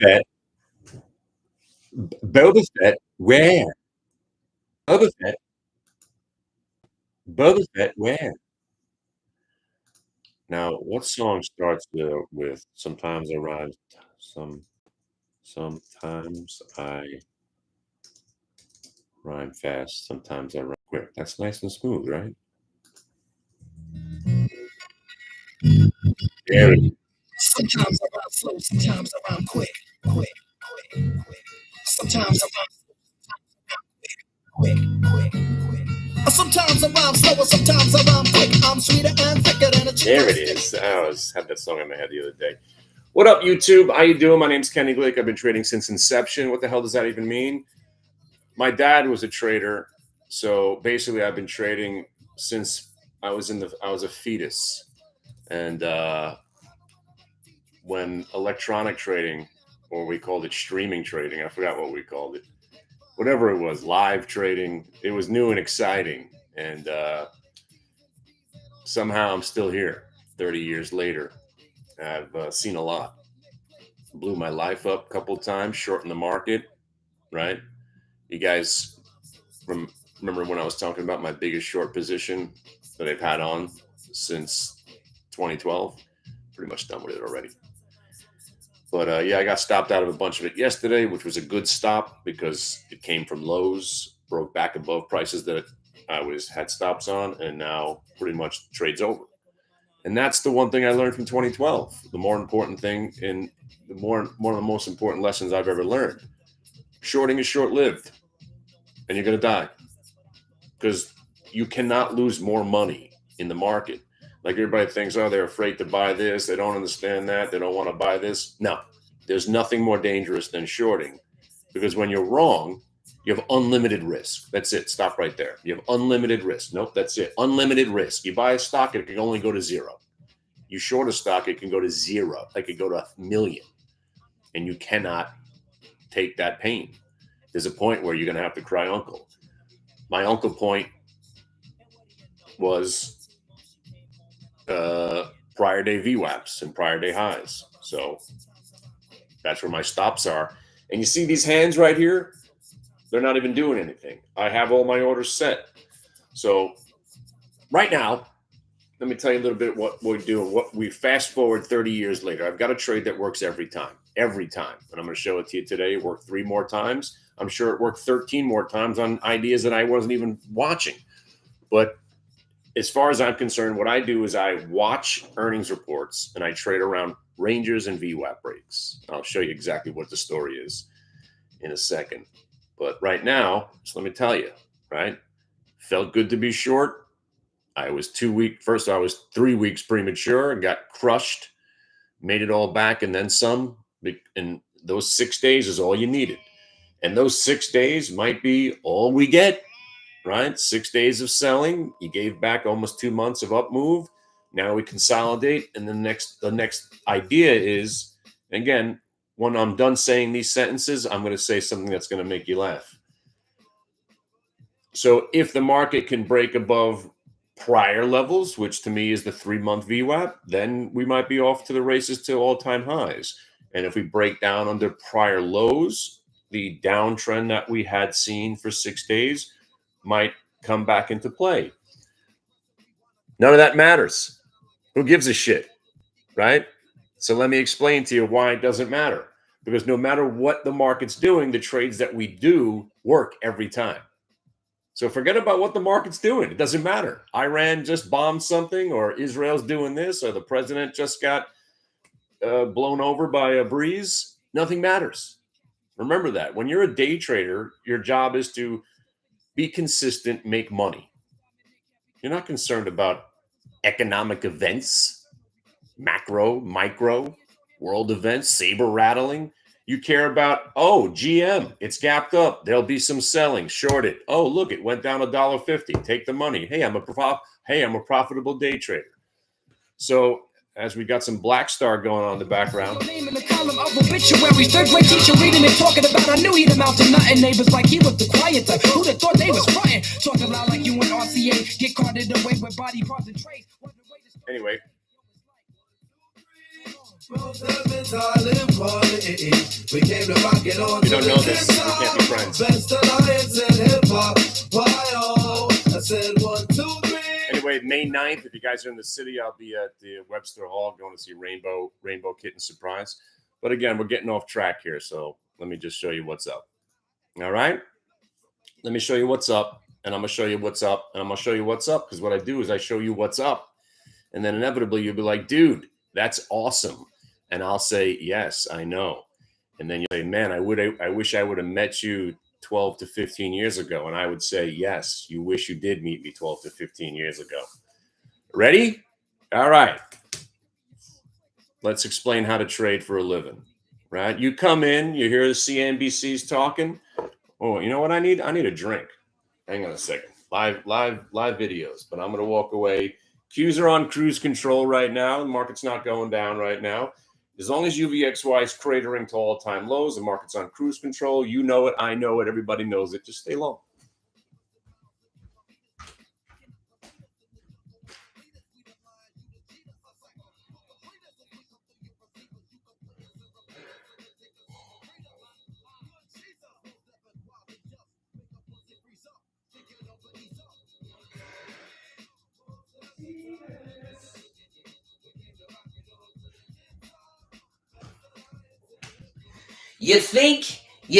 Fett. Boba Fett, where? Boba Fett. Boba Fett, where? Now, what song starts with "Sometimes I rhyme, some sometimes I rhyme fast, sometimes I rhyme quick." That's nice and smooth, right? There it is. Sometimes I rhyme slow, sometimes I rhyme quick, quick, quick, quick. Sometimes I rhyme quick, quick, quick. Sometimes I rhyme slower, sometimes I rhyme quick. I'm sweeter and thicker than a chicken. There it is. Had that song in my head the other day. What up, YouTube? How you doing? My name's Kenny Glick. I've been trading since inception. What the hell does that even mean? My dad was a trader, so basically I've been trading since I was a fetus. And when electronic trading, or we called it streaming trading, I forgot what we called it, whatever it was, live trading, it was new and exciting. And somehow I'm still here 30 years later. I've seen a lot. Blew my life up a couple of times, shortened the market, right? You guys remember when I was talking about my biggest short position that I've had on since 2012? Pretty much done with it already. But yeah, I got stopped out of a bunch of it yesterday, which was a good stop because it came from lows, broke back above prices that I had stops on, and now pretty much trade's over. And that's the one thing I learned from 2012. The more important thing, and one of the most important lessons I've ever learned. Shorting is short-lived, and you're going to die because you cannot lose more money in the market. Like everybody thinks, oh, they're afraid to buy this. They don't understand that. They don't want to buy this. No, there's nothing more dangerous than shorting, because when you're wrong, you have unlimited risk. That's it. Stop right there. You have unlimited risk. Nope, that's it. Unlimited risk. You buy a stock, it can only go to zero. You short a stock, it can go to zero. It could go to 1,000,000. And you cannot take that pain. There's a point where you're going to have to cry uncle. My uncle point was prior day VWAPs and prior day highs. So that's where my stops are. And you see these hands right here? They're not even doing anything. I have all my orders set. So right now, let me tell you a little bit what we're doing. What we fast forward 30 years later. I've got a trade that works every time. Every time. And I'm going to show it to you today. It worked 3 more times. I'm sure it worked 13 more times on ideas that I wasn't even watching. But as far as I'm concerned, what I do is I watch earnings reports and I trade around ranges and VWAP breaks. I'll show you exactly what the story is in a second. But right now, just let me tell you, right? Felt good to be short. I was 2 weeks. First, I was 3 weeks premature and got crushed, made it all back and then some. And those 6 days is all you needed. And those 6 days might be all we get, right? 6 days of selling. You gave back almost 2 months of up move. Now we consolidate. And the next idea is, again, when I'm done saying these sentences, I'm going to say something that's going to make you laugh. So if the market can break above prior levels, which to me is the 3-month VWAP, then we might be off to the races to all-time highs. And if we break down under prior lows, the downtrend that we had seen for 6 days might come back into play. None of that matters. Who gives a shit, right? So let me explain to you why it doesn't matter. Because no matter what the market's doing, the trades that we do work every time. So forget about what the market's doing. It doesn't matter. Iran just bombed something, or Israel's doing this, or the president just got blown over by a breeze. Nothing matters. Remember that. When you're a day trader, your job is to be consistent, make money. You're not concerned about economic events, macro, micro, world events, saber rattling. You care about, oh, GM, it's gapped up. There'll be some selling, short it. Oh, look, it went down $1.50. Take the money. Hey, I'm a profitable day trader. So as we got some Black Star going on in the background. Name in the column of obituary, third grade teacher reading and talking about. I knew he'd amount to nothing. Neighbors like he was the quiet type. Who'd have thought they was fronting? Talking loud like you and RCA. Get carted away with body parts and trays. Anyway, We came to rock it on. You don't know this, we can't be friends. Best alliance in hip hop. I said 1, 2, 3. Anyway, May 9th, if you guys are in the city, I'll be at the Webster Hall going to see Rainbow Kitten Surprise. But again, we're getting off track here, so let me just show you what's up. All right? Let me show you what's up, and I'm going to show you what's up, and I'm going to show you what's up, because what I do is I show you what's up, and then inevitably you'll be like, dude, that's awesome. And I'll say, yes, I know. And then you say, man, I wish I would have met you 12 to 15 years ago. And I would say, yes, you wish you did meet me 12 to 15 years ago. Ready? All right. Let's explain how to trade for a living, right? You come in, you hear the CNBC's talking. Oh, you know what I need? I need a drink. Hang on a second. Live videos, but I'm going to walk away. Qs are on cruise control right now. The market's not going down right now. As long as UVXY is cratering to all-time lows, the market's on cruise control. You know it. I know it. Everybody knows it. Just stay long. You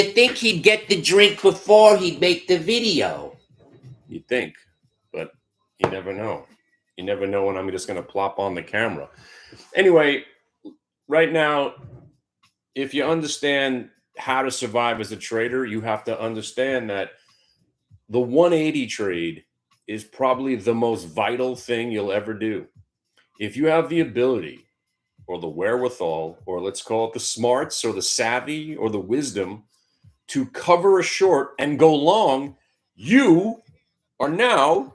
think he'd get the drink before he'd make the video? You think, but you never know. You never know when I'm just going to plop on the camera. Anyway, right now, if you understand how to survive as a trader, you have to understand that the 180 trade is probably the most vital thing you'll ever do. If you have the ability or the wherewithal, or let's call it the smarts or the savvy or the wisdom to cover a short and go long, you are now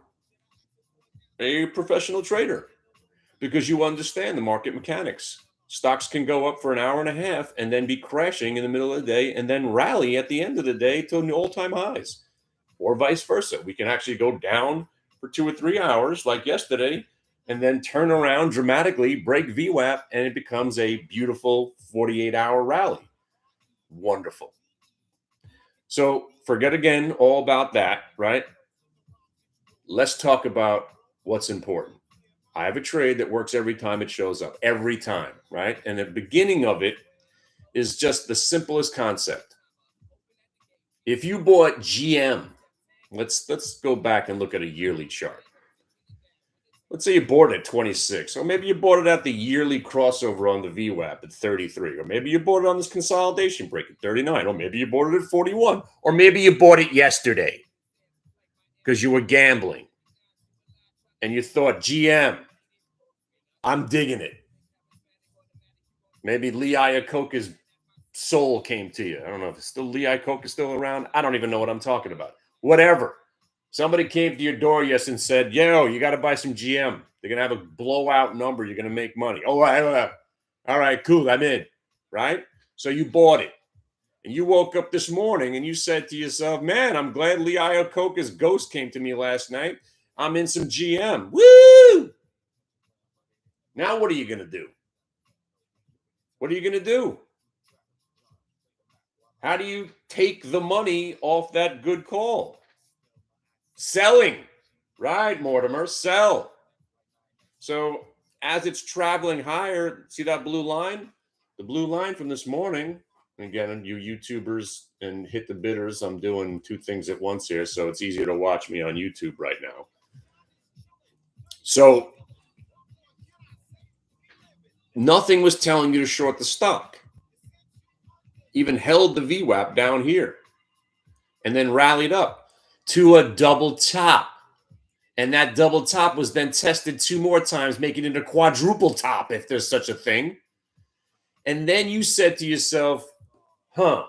a professional trader because you understand the market mechanics. Stocks can go up for an hour and a half and then be crashing in the middle of the day and then rally at the end of the day to all-time highs, or vice versa. We can actually go down for 2 or 3 hours like yesterday and then turn around dramatically, break VWAP, and it becomes a beautiful 48-hour rally. Wonderful. So forget again all about that, right? Let's talk about what's important. I have a trade that works every time it shows up, every time, right? And the beginning of it is just the simplest concept. If you bought GM, let's go back and look at a yearly chart. Let's say you bought it at 26, or maybe you bought it at the yearly crossover on the VWAP at 33, or maybe you bought it on this consolidation break at 39, or maybe you bought it at 41, or maybe you bought it yesterday because you were gambling and you thought, GM, I'm digging it. Maybe Lee Iacocca's soul came to you. I don't know if it's still Lee Iacocca still around. I don't even know what I'm talking about. Whatever. Somebody came to your door and said, yo, you got to buy some GM. They're going to have a blowout number. You're going to make money. Oh, all right, cool. I'm in, right? So you bought it. And you woke up this morning and you said to yourself, man, I'm glad Lee Iacocca's ghost came to me last night. I'm in some GM. Woo! Now what are you going to do? What are you going to do? How do you take the money off that good call? Selling, right, Mortimer? Sell. So as it's traveling higher, see that blue line? The blue line from this morning. Again, you YouTubers and hit the bidders, I'm doing 2 things at once here, so it's easier to watch me on YouTube right now. So nothing was telling you to short the stock. Even held the VWAP down here and then rallied up to a double top. And that double top was then tested 2 more times, making it a quadruple top, if there's such a thing. And then you said to yourself, the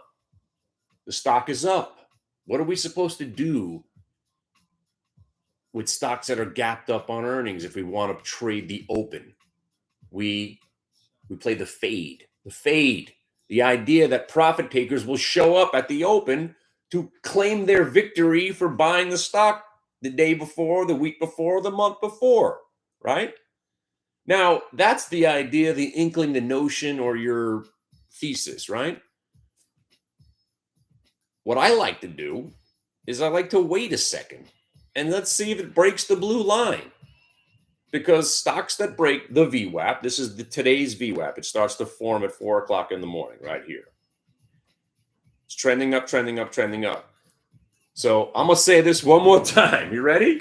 stock is up. What are we supposed to do with stocks that are gapped up on earnings if we want to trade the open? We play the fade. The fade. The idea that profit takers will show up at the open to claim their victory for buying the stock the day before, the week before, the month before, right? Now, that's the idea, the inkling, the notion, or your thesis, right? What I like to do is I like to wait a second and let's see if it breaks the blue line. Because stocks that break the VWAP, this is today's VWAP. It starts to form at 4 o'clock in the morning right here. It's trending up, trending up, trending up. So I'm going to say this one more time. You ready?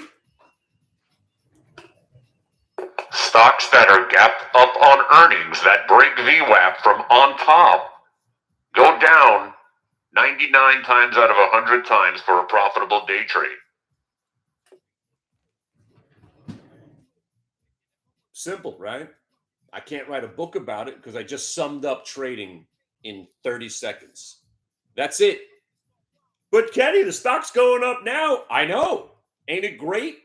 Stocks that are gapped up on earnings that break VWAP from on top go down 99 times out of 100 times for a profitable day trade. Simple, right? I can't write a book about it because I just summed up trading in 30 seconds. That's it. But Kenny, the stock's going up now. I know. Ain't it great?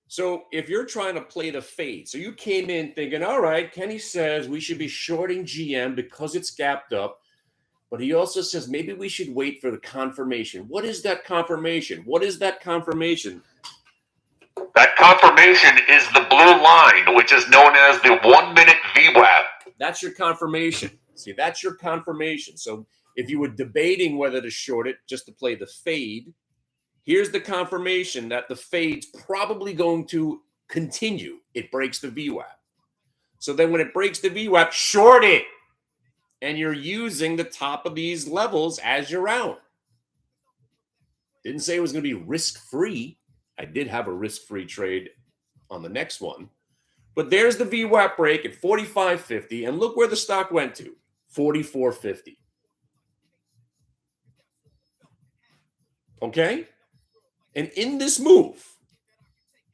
So if you're trying to play the fade, so you came in thinking, all right, Kenny says we should be shorting GM because it's gapped up. But he also says maybe we should wait for the confirmation. What is that confirmation? What is that confirmation? That confirmation is the blue line, which is known as the 1 minute VWAP. That's your confirmation. See, that's your confirmation. So if you were debating whether to short it just to play the fade, here's the confirmation that the fade's probably going to continue. It breaks the VWAP. So then when it breaks the VWAP, short it. And you're using the top of these levels as your round. Didn't say it was going to be risk-free. I did have a risk-free trade on the next one. But there's the VWAP break at 45.50. And look where the stock went to, 44.50. Okay? And in this move,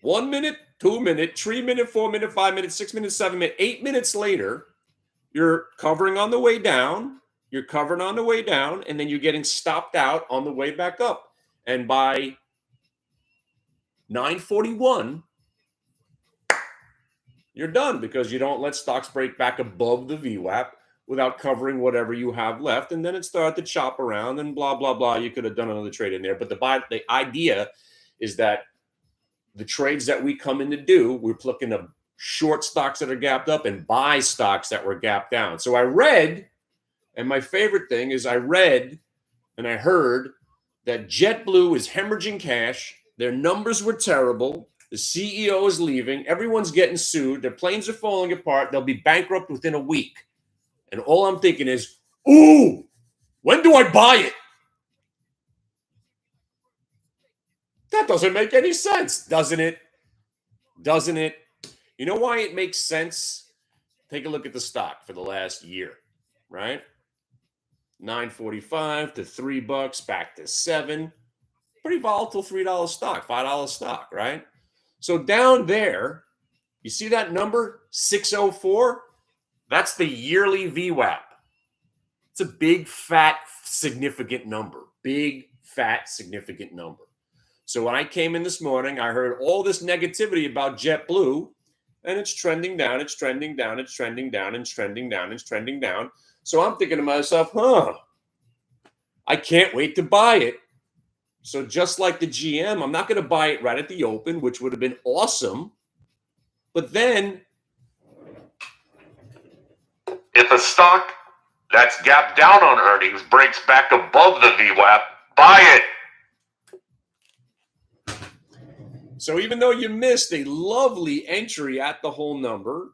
1 minute, 2 minute, 3 minute, 4 minute, 5 minute, 6 minute, 7 minute, 8 minutes later, you're covering on the way down, you're covering on the way down, and then you're getting stopped out on the way back up. And by 9:41, you're done because you don't let stocks break back above the VWAP without covering whatever you have left. And then it started to chop around and blah, blah, blah. You could have done another trade in there. But the idea is that the trades that we come in to do, we're looking to short stocks that are gapped up and buy stocks that were gapped down. So I read, and my favorite thing is I read and I heard that JetBlue is hemorrhaging cash. Their numbers were terrible. The CEO is leaving. Everyone's getting sued. Their planes are falling apart. They'll be bankrupt within a week. And all I'm thinking is, ooh, when do I buy it? That doesn't make any sense, doesn't it? Doesn't it? You know why it makes sense? Take a look at the stock for the last year, right? $9.45 to $3, back to $7. Pretty volatile $3 stock, $5 stock, right? So down there, you see that number, 604? That's the yearly VWAP. It's a big, fat, significant number. Big, fat, significant number. So when I came in this morning, I heard all this negativity about JetBlue, and it's trending down, it's trending down, it's trending down, it's trending down, it's trending down. So I'm thinking to myself, I can't wait to buy it. So just like the GM, I'm not going to buy it right at the open, which would have been awesome. But then, if a stock that's gapped down on earnings breaks back above the VWAP, buy it. So even though you missed a lovely entry at the whole number,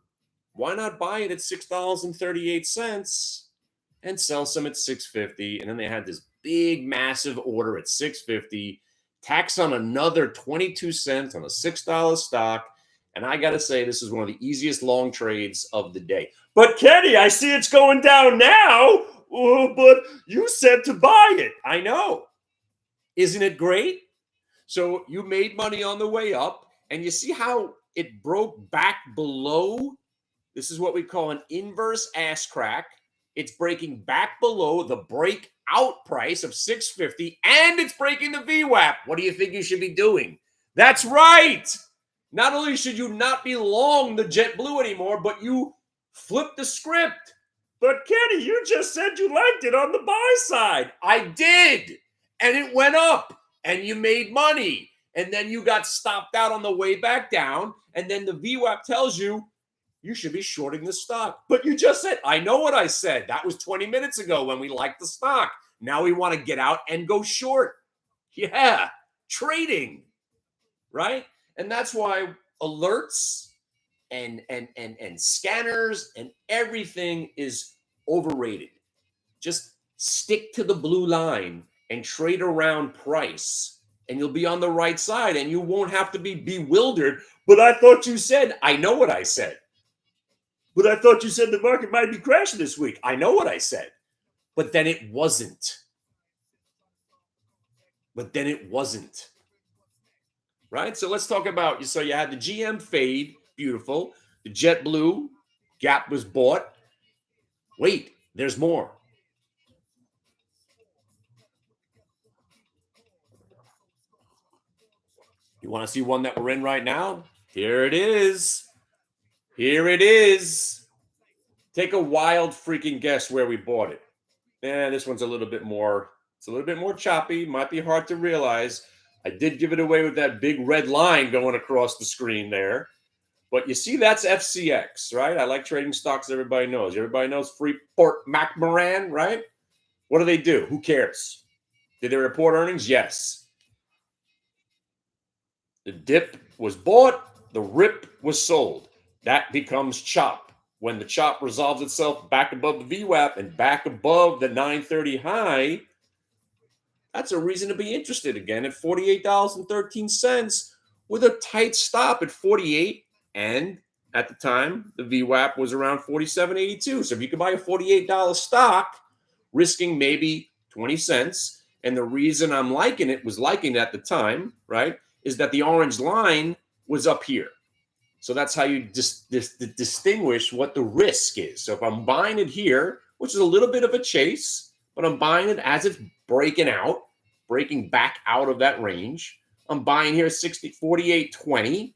why not buy it at $6.38 and sell some at $6.50? And then they had this big, massive order at $6.50, tax on another 22 cents on a $6 stock. And I got to say, this is one of the easiest long trades of the day. But Kenny, I see it's going down now. Oh, but you said to buy it. I know. Isn't it great? So you made money on the way up, and you see how it broke back below. This is what we call an inverse ass crack. It's breaking back below the breakout price of $6.50, and it's breaking the VWAP. What do you think you should be doing? That's right. Not only should you not be long the JetBlue anymore, but you flip the script. But Kenny, you just said you liked it on the buy side. I did, and it went up. And you made money. and then you got stopped out on the way back down, and then the VWAP tells you you should be shorting the stock. But you just said, I know what I said. That was 20 minutes ago when we liked the stock. Now we want to get out and go short. Yeah, trading, right? And that's why alerts and scanners and everything is overrated. Just stick to the blue line and trade around price, and you'll be on the right side, and you won't have to be bewildered. But I thought you said, I know what I said. But I thought you said the market might be crashing this week. I know what I said. But then it wasn't. Right? So let's talk about, so you had the GM fade, beautiful. The JetBlue gap was bought. Wait, there's more. You want to see one that we're in right now? Here it is. Here it is. Take a wild freaking guess where we bought it. This one's a little bit more, it's a little bit more choppy. Might be hard to realize. I did give it away with that big red line going across the screen there. But you see, that's FCX, right? I like trading stocks, everybody knows. Everybody knows Freeport McMoran, right? What do? Who cares? Did they report earnings? Yes. The dip was bought. The rip was sold. That becomes chop. When the chop resolves itself back above the VWAP and back above the 930 high, that's a reason to be interested again at $48.13 with a tight stop at 48. And at the time, the VWAP was around 47.82. So if you could buy a $48 stock, risking maybe 20 cents, and the reason I'm liking it at the time, right, is that the orange line was up here. So that's how you distinguish what the risk is. So if I'm buying it here, which is a little bit of a chase, but I'm buying it as it's breaking back out of that range. I'm buying here 48.20,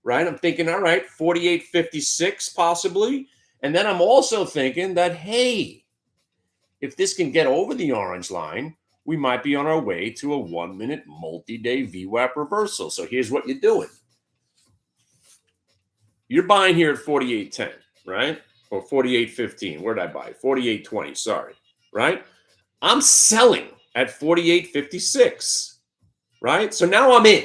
right? I'm thinking, all right, 48.56 possibly. And then I'm also thinking that, hey, if this can get over the orange line, we might be on our way to a 1-minute multi-day VWAP reversal. So here's what you're doing. You're buying here at 48.10, right? Or 48.15. Where did I buy? 48.20, sorry, right? I'm selling at 48.56, right? So now I'm in,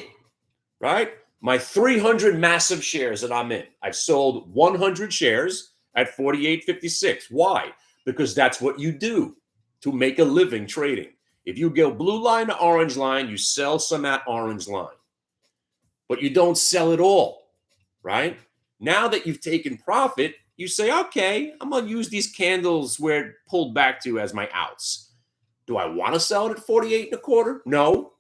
right? My 300 massive shares that I'm in. I've sold 100 shares at 48.56. Why? Because that's what you do to make a living trading. If you go blue line to orange line, you sell some at orange line. But you don't sell it all, right? Now that you've taken profit, you say, okay, I'm going to use these candles where it pulled back to as my outs. Do I want to sell it at 48.25? No,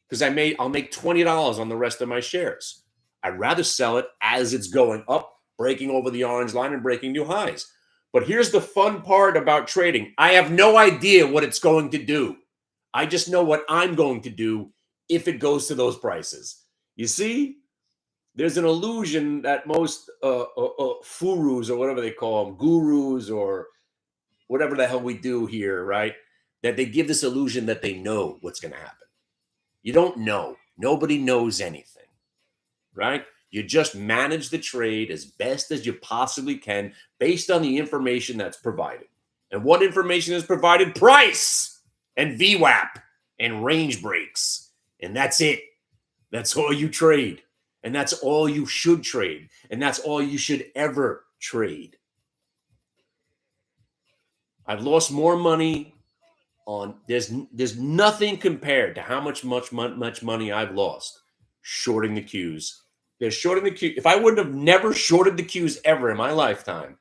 because I'll make $20 on the rest of my shares. I'd rather sell it as it's going up, breaking over the orange line and breaking new highs. But here's the fun part about trading. I have no idea what it's going to do. I just know what I'm going to do if it goes to those prices. You see? There's an illusion that most furus or whatever they call them, gurus or whatever the hell we do here, right? That they give this illusion that they know what's going to happen. You don't know. Nobody knows anything, right? You just manage the trade as best as you possibly can based on the information that's provided. And what information is provided? Price and VWAP and range breaks. And that's it. That's all you trade. And that's all you should trade. And that's all you should ever trade. I've lost more money on, there's nothing compared to how much money I've lost shorting the Qs. They're shorting the Q. If I wouldn't have never shorted the Qs ever in my lifetime,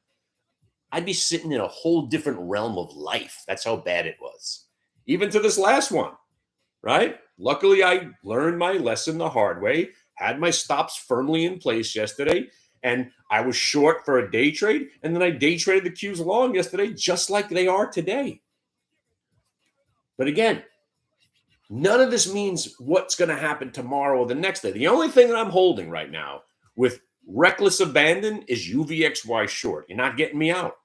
I'd be sitting in a whole different realm of life. That's how bad it was. Even to this last one, right? Luckily, I learned my lesson the hard way. Had my stops firmly in place yesterday, and I was short for a day trade, and then I day traded the Qs long yesterday, just like they are today. But again, none of this means what's going to happen tomorrow or the next day. The only thing that I'm holding right now with reckless abandon is UVXY short. You're not getting me out.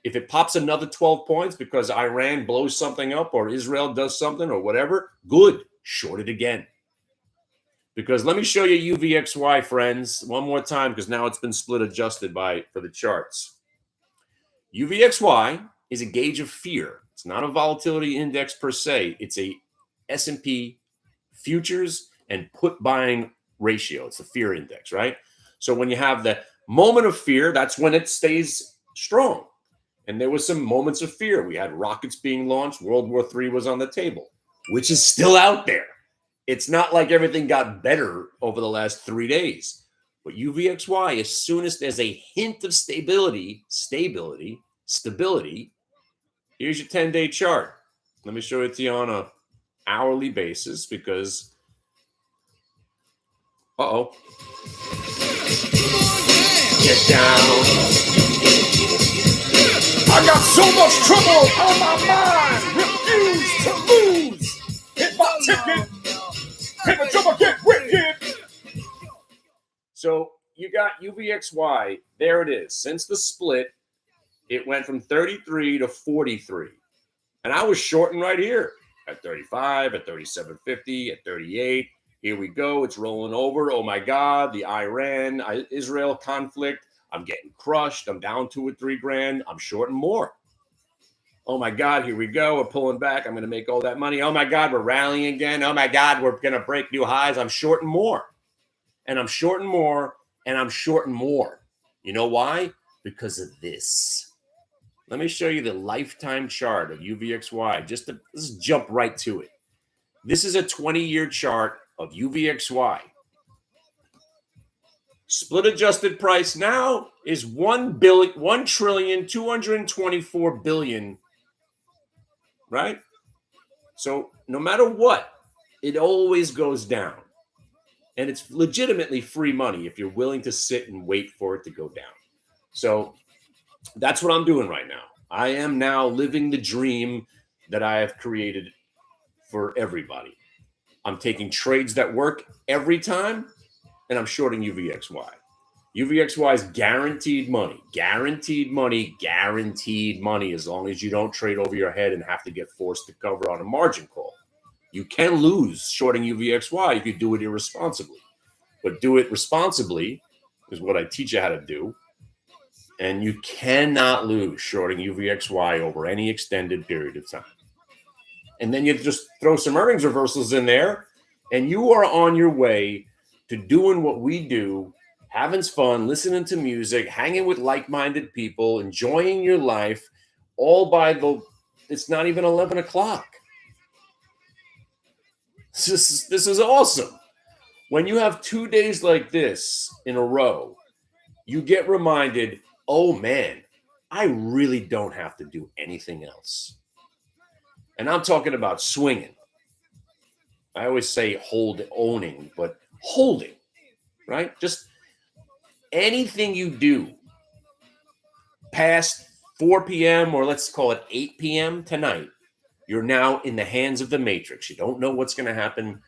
If it pops another 12 points because Iran blows something up or Israel does something or whatever, good, short it again. Because let me show you UVXY, friends, one more time, because now it's been split adjusted for the charts. UVXY is a gauge of fear. It's not a volatility index per se. It's a S&P futures and put buying ratio. It's the fear index, right? So when you have the moment of fear, that's when it stays strong. And there was some moments of fear. We had rockets being launched. World War III was on the table, which is still out there. It's not like everything got better over the last 3 days. But UVXY, as soon as there's a hint of stability, here's your 10-day chart. Let me show it to you on a hourly basis because, get down. I got so much trouble on my mind. Refuse to lose. Hit my ticket. Hit the trouble, get wicked. So you got UVXY. There it is. Since the split, it went from 33 to 43. And I was shorting right here at 35, at 37.50, at 38. Here we go. It's rolling over. Oh, my God. The Iran-Israel conflict. I'm getting crushed. I'm down 2 or 3 grand. I'm shorting more. Oh, my God. Here we go. We're pulling back. I'm going to make all that money. Oh, my God. We're rallying again. Oh, my God. We're going to break new highs. I'm shorting more. And I'm shorting more. And I'm shorting more. You know why? Because of this. Let me show you the lifetime chart of UVXY. Let's jump right to it. This is a 20-year chart of UVXY. Split adjusted price now is $1,224 billion, right? So no matter what, it always goes down. And it's legitimately free money if you're willing to sit and wait for it to go down. So that's what I'm doing right now. I am now living the dream that I have created for everybody. I'm taking trades that work every time, and I'm shorting UVXY. UVXY is guaranteed money, guaranteed money, guaranteed money, as long as you don't trade over your head and have to get forced to cover on a margin call. You can lose shorting UVXY. You could do it irresponsibly. But do it responsibly is what I teach you how to do. And you cannot lose shorting UVXY over any extended period of time. And then you just throw some earnings reversals in there, and you are on your way to doing what we do, having fun, listening to music, hanging with like-minded people, enjoying your life, all by it's not even 11 o'clock. This is awesome. When you have 2 days like this in a row, you get reminded, oh man, I really don't have to do anything else. And I'm talking about swinging. I always say owning, but holding, right? Just anything you do past 4 p.m. or let's call it 8 p.m. tonight, you're now in the hands of the matrix. You don't know what's going to happen,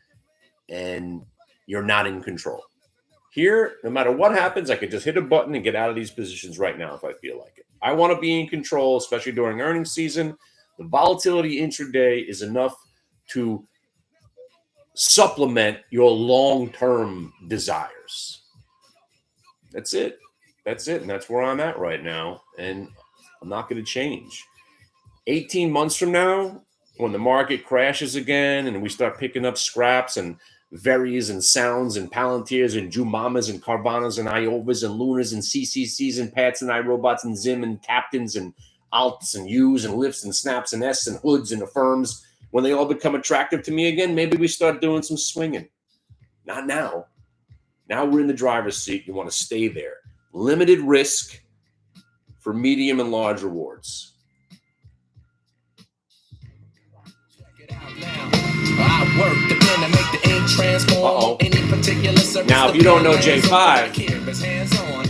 and you're not in control. Here, no matter what happens, I could just hit a button and get out of these positions right now if I feel like it. I want to be in control, especially during earnings season. The volatility intraday is enough to supplement your long-term desires. That's it. And that's where I'm at right now. And I'm not going to change. 18 months from now, when the market crashes again and we start picking up scraps and Veries and Sounds and Palantirs and Jumamas and Carvanas and Iovas and Lunas and CCCs and Pats and iRobots and Zim and Captains and Alts and U's and Lifts and Snaps and S and Hoods and Affirms, when they all become attractive to me again, maybe we start doing some swinging. Not now. Now we're in the driver's seat. You want to stay there. Limited risk for medium and large rewards. Now, if you don't know J5,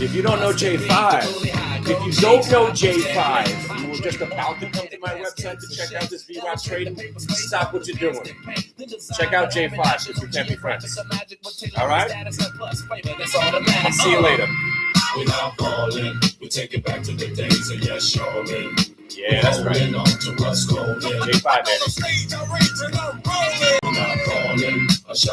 if you don't know J5, you were just about to come to my website to check out this VWAP trading, stop what you're doing. Check out J5 if you can't be friends. All right? I'll see you later. We're now calling. We take it back to the days of yes, surely. Yeah, that's right. On to what's going. J5, baby. We're now calling. A shot.